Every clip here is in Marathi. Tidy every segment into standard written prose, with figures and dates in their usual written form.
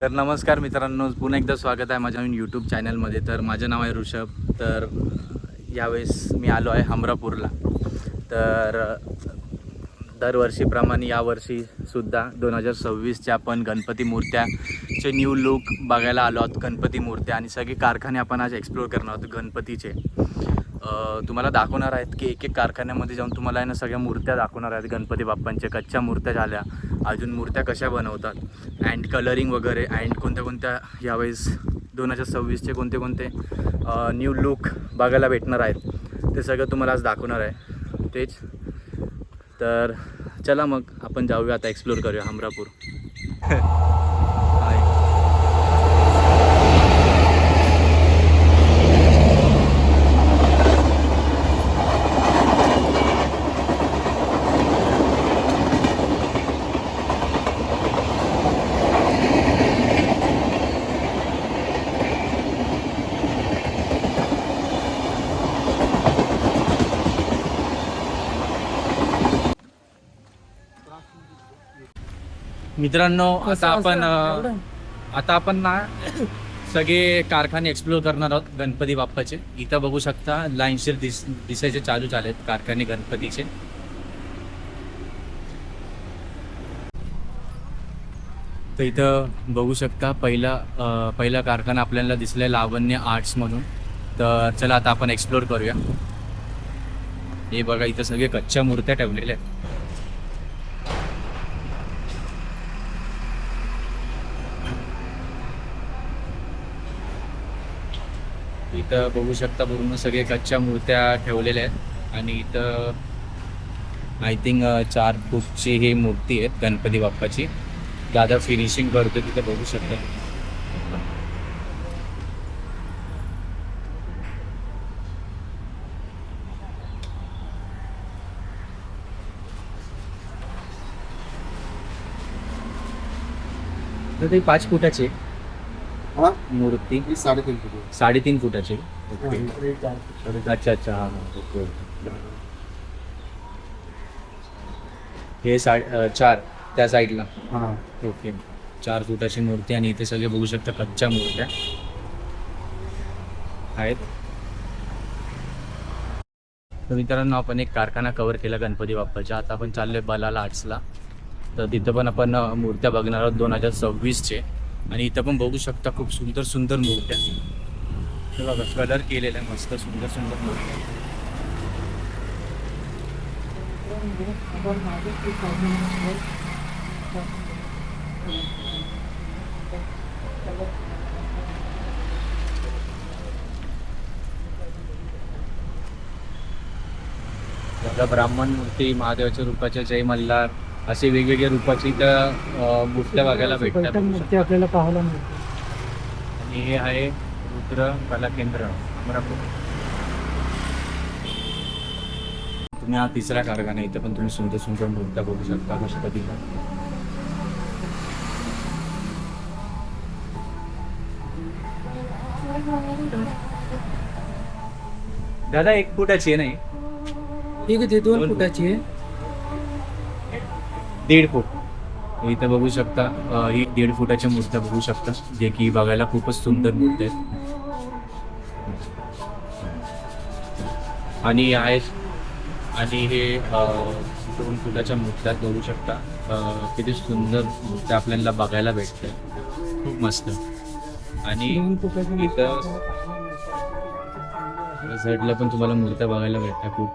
तर नमस्कार मित्रांनो, पुन्हा एकदा स्वागत आहे माझ्या यूट्यूब चॅनलमध्ये. तर माझं नाव आहे ऋषभ. तर यावेळेस मी आलो आहे हमरापूरला. तर दरवर्षीप्रमाणे यावर्षीसुद्धा 2026च्या आपण गणपती मूर्त्याचे न्यू लुक बघायला आलो आहोत. गणपती मूर्त्या आणि सगळे कारखाने आपण आज एक्सप्लोअर करणार आहोत गणपतीचे. तुम्हाला दाखवणार आहेत की एक एक कारखान्यामध्ये जाऊन तुम्हाला आहे ना सगळ्या मूर्त्या दाखवणार आहेत. गणपती बाप्पांच्या कच्च्या मूर्त्या झाल्या, अजून मूर्त्या कशा बनवतात, अँड कलरिंग वगैरे, अँड कोणत्या कोणत्या यावेळेस 2026चे कोणते कोणते न्यू लुक बघायला भेटणार आहेत ते सगळं तुम्हाला आज दाखवणार आहे. तेच तर चला मग आपण जाऊया आता, एक्सप्लोअर करूया हमरापूर. मित्रांनो, आता आपण ना सगळे कारखाने एक्सप्लोअर करणार आहोत गणपती बाप्पाचे. इथं बघू शकता लाईनशीर दिसायचे चालू झालेत कारखाने गणपतीचे. तर इथं बघू शकता पहिला कारखाना आपल्याला दिसलाय लावण्य आर्ट्स म्हणून. तर चला आता आपण एक्सप्लोअर करूया. हे बघा, इथं सगळे कच्च्या मूर्त्या ठेवलेल्या आहेत. इथं बघू शकता पूर्ण सगळे कच्च्या मूर्त्या ठेवलेल्या आहेत. आणि इथं आय थिंक 4 फूटची ही मूर्ती आहे गणपती बाप्पाची. दादा फिनिशिंग करतो तिथं बघू शकता. तर ते 5 फुटाची मूर्ती, 3.5 फूट. 3.5 फुटाची. अच्छा अच्छा, हां ओके. हे 4 त्या साईडला. हां ओके, 4 फुटाची मूर्ती. आणि इथे सगळे बघू शकता कच्च्या मूर्त्या आहेत. तर मित्रांनो, आपण एक कारखाना कव्हर केला गणपती बाप्पाच्या. आता आपण चाललोय बलाला आर्ट्सला. तर तिथं पण आपण मूर्त्या बघणार आहोत 2026चे. आणि इथं पण बघू शकता खूप सुंदर सुंदर मूर्त्या. हे बघा, कलर केलेला आहे मस्त, सुंदर सुंदर मूर्त्या. ब्राह्मण मूर्ती, महादेवाच्या रूपाच्या, जय मल्हार, असे वेगवेगळ्या रूपाची इथं मूर्त्या बघायला भेटतात. मूर्ती आपल्याला पाहायला मिळते. आणि हे आहे रुद्र कला केंद्र हमरापूर. तुम्ही हा तिसरा कारखाना, इथं पण तुम्ही सुंदर सुंदर मूर्त्या बघू शकता गणपतीला. दादा 1 फुटाची आहे नाही? ठीक आहे, ते 2 फुटाची आहे. 1.5 फूट. इथं बघू शकता ही 1.5 फुटाच्या मूर्त्या बघू शकता, जे की बघायला खूपच सुंदर मूर्ती आहेत. आणि आहेत, आणि हे 2 फुटाच्या मूर्त्या बघू शकता. किती सुंदर मूर्त्या आपल्याला बघायला भेटते, खूप मस्त. आणि 2 फुटाची इथं साईडला पण तुम्हाला मूर्त्या बघायला भेटतात, खूप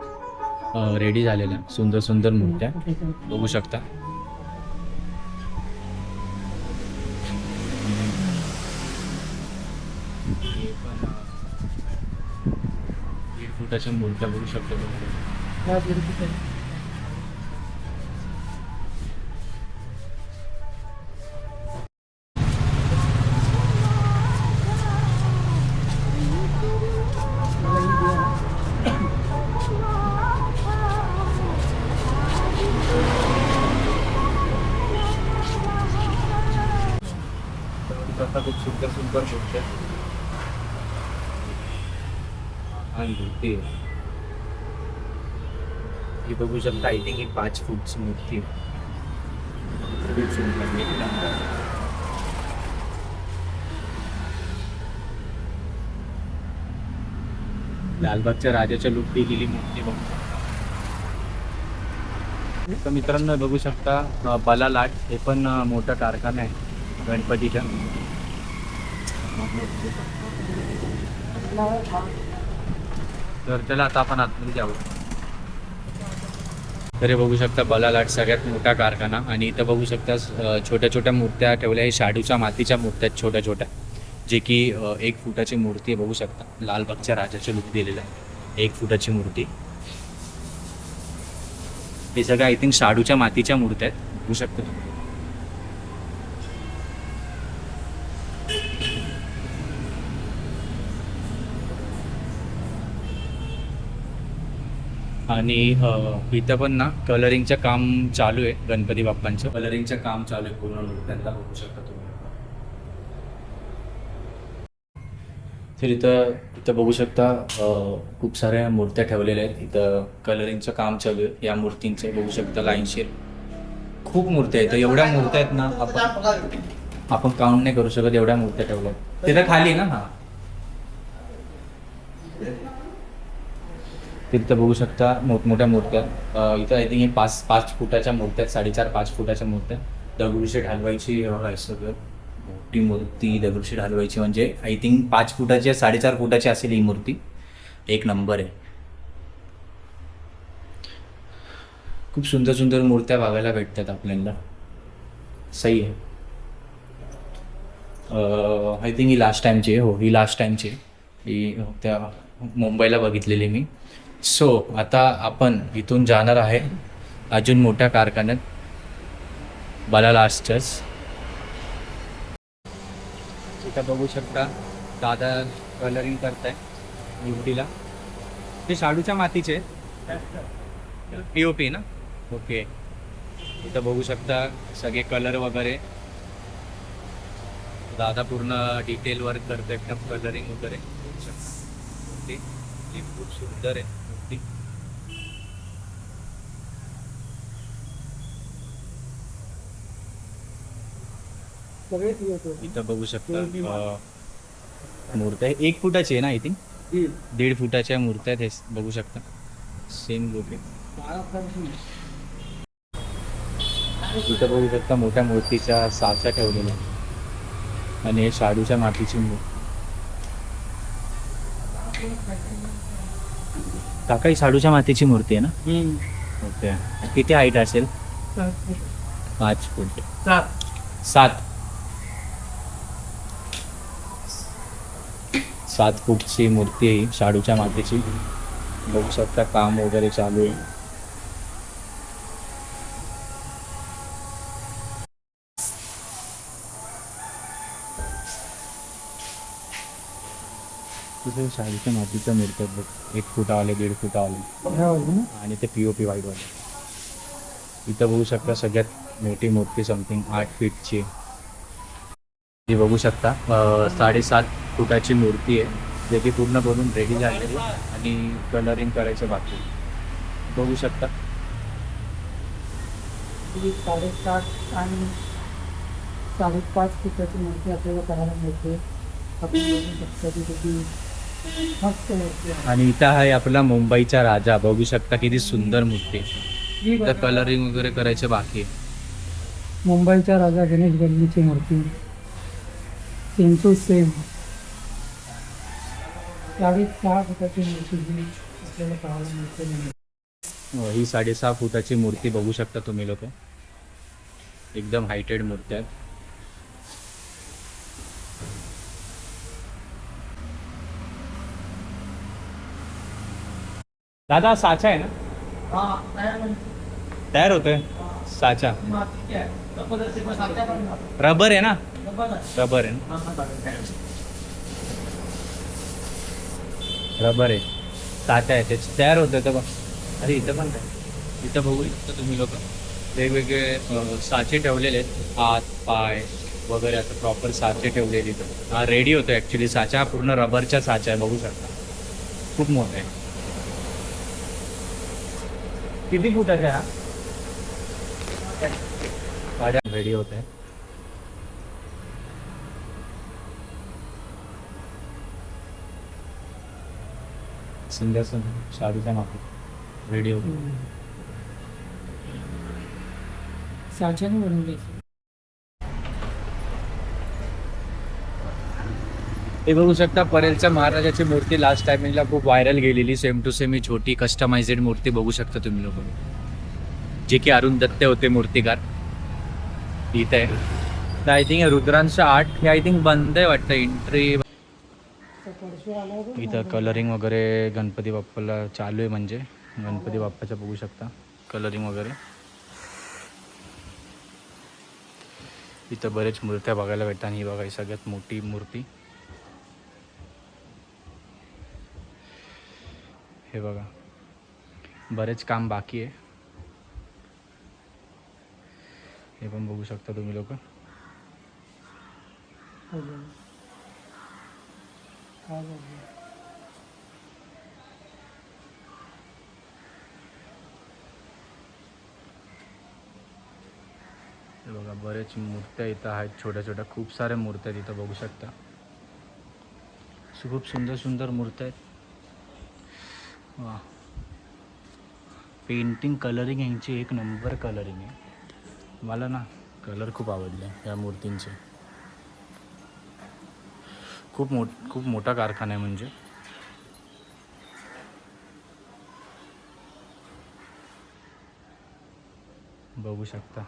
रेडी झालेल्या सुंदर सुंदर मूर्त्या बघू शकता. फुटाच्या मूर्त्या बघू शकता. खूप सुंदर सुंदर मूर्त्या आणि मूर्ती ही बघू शकता. आय थिंक ही 5 फूटची मूर्ती. लालबागच्या राजाच्या लुक दिलेली मूर्ती बघू शकता. तर मित्रांनो बघू शकता बला लाट हे पण मोठा कारखाना आहे गणपतीच्या. तर चला आता आपण आतमध्ये जाऊ. तर हे बघू शकता बला लाट सगळ्यात मोठा कारखाना. आणि इथं बघू शकता छोट्या छोट्या मूर्त्या ठेवल्या आहे. शाडूच्या मातीच्या मूर्त्या आहेत छोट्या छोट्या, जे की 1 फुटाची मूर्ती आहे बघू शकता. लालबागच्या राजाचं लुक दिलेलं आहे 1 फुटाची मूर्ती. हे सगळं आय थिंक शाडूच्या मातीच्या मूर्त्या आहेत बघू शकता तुम्ही. आणि इथं पण ना कलरिंगचं काम चालू आहे. गणपती बाप्पांचं कलरिंगचं काम चालू आहे पूर्ण मूर्त्यांना बघू शकता तुम्ही. तर इथं बघू शकता खूप साऱ्या मूर्त्या ठेवलेल्या आहेत. इथं कलरिंगचं काम चालू आहे या मूर्तींचं बघू शकता. लाईनशीर खूप मूर्त्या आहेत. एवढ्या मूर्त्या आहेत ना आपण काउंट नाही करू शकत एवढ्या मूर्त्या ठेवल्या. तिथं खाली ना हा तिथं बघू शकता मोठमोठ्या मूर्त्या. इथं आय थिंक हे 5 फुटाच्या मूर्त्या आहेत. 4.5-5 फुटाच्या मूर्त्या. दगडूशेठ हलवाईची आहे सगळं. मोठी मूर्ती दगडूशेठ हलवाईची म्हणजे आय थिंक 5 फुटाची 4.5 फुटाची असेल ही मूर्ती. 1 नंबर आहे. खूप सुंदर सुंदर मूर्त्या बघायला भेटतात आपल्याला. सही आहे. आय थिंक ही लास्ट टाईमची आहे. हो ही लास्ट टाईमची आहे. ही त्या मुंबईला बघितलेली मी. सो आता आपण इथून जाणार आहे अजून मोठ्या कारखान्यात बला लास्टच. इथं बघू शकता दादा कलरिंग करताय मूर्तीला. ते शाडूच्या मातीचे POP ना. ओके. इथं बघू शकता सगळे कलर वगैरे. दादा पूर्ण डिटेल वर्क करतो एकदम कलरिंग वगैरे बघू शकता. ती खूप सुंदर आहे मूर्ती. इथं बघू शकता मूर्त्या 1 फुटाची आहे ना आय थिंक. 1.5 फुटाच्या मूर्त्या आहेत. हे बघू शकता सेम लुक आहे. इथं बघू शकता मोठ्या मूर्तीच्या साचा ठेवलेल्या आणि हे शाडूच्या मातीची मूर्ती. काका ही शाडूच्या मातीची मूर्ती आहे ना. ओके. किती हाईट असेल. 5 फूट 7 फूटची मूर्ती आहे शाडूच्या मातीची. बघू शकता काम वगैरे चालू आहे. तिथे शाडूच्या मातीच्या मूर्त्या बघ. 1 फुटावाले 1.5 फुटावाले आणि ते POP व्हाईटवाले. इथं बघू शकता सगळ्यात मोठी मूर्ती समथिंग 8 फीटची. ही बघू शकता 7.5 फुटाची मूर्ती आहे जे की पूर्ण बनून रेडी झालेली आणि कलरिंग करायचं बाकी. बघू शकता 7.5 आणि 5.5 फुटाची मूर्ती आपल्याला पाहायला मिळते. आपण बघू शकता की किती मस्त मूर्ती आहे. आणि इथं आहे आपला मुंबईचा राजा. बघू शकता किती सुंदर मूर्ती. इथं कलरिंग वगैरे करायचं बाकी आहे. मुंबईचा राजा गणेश गल्लीची मूर्ती सेम टू सेम 6.5 फुटाची मूर्ती जी आपल्याला पाहायला मिळते. ही 6.5 फुटाची मूर्ती बघू शकता तुम्ही लोक. एकदम हायटेड मूर्ती आहेत. दादा साचा आहे ना. तयार होतोय साचा. रबर आहे ना. रबर आहे ना. रबर आहे. साचा आहे ते तयार होतं तर बघ. अरे इथं पण काय. इथं बघू शकता तुम्ही लोक वेगवेगळे साचे ठेवलेले आहेत. हात पाय वगैरे असं प्रॉपर साचे ठेवलेले. हा रेडी होतो ॲक्च्युली साचा. पूर्ण रबरचा साचा आहे बघू शकता. खूप मोठा आहे. किती फुटाचा आहे हा. गाड्या रेडी होत आहे. सिंहासन शाडूच्या मागे व्हिडिओ. साच्याने बनवली. हे बघू शकता परेलच्या महाराजाची मूर्ती लास्ट टायमिंगला खूप व्हायरल गेलेली. सेम टू सेम ही छोटी कस्टमायझेड मूर्ती बघू शकता तुम्ही लोक, जे की अरुण दत्ते होते मूर्तिकार. इथे आहे आय थिंक रुद्रांश आर्ट हे आय थिंक बंद आहे वाटतं एंट्री. इथं कलरिंग वगैरे गणपती बाप्पाला चालू आहे, म्हणजे गणपती बाप्पाच्या बघू शकता कलरिंग वगैरे. इथं बरेच मूर्त्या बघायला भेटतात. आणि ही बघा ही सगळ्यात मोठी मूर्ती. हे बघा बरेच काम बाकी आहे, हे पण बघू शकता तुम्ही लोक. हे बघा बरेच मूर्त्या इथं आहेत, छोट्या छोट्या खूप साऱ्या मूर्त्या इथं बघू शकता. खूप सुंदर सुंदर मूर्त्या आहेत. वा, पेंटिंग कलरिंग यांची एक नंबर कलरिंग आहे. मला ना कलर खूप आवडले या मूर्तींचे. खूप मोठा कारखाना आहे म्हणजे. बघू शकता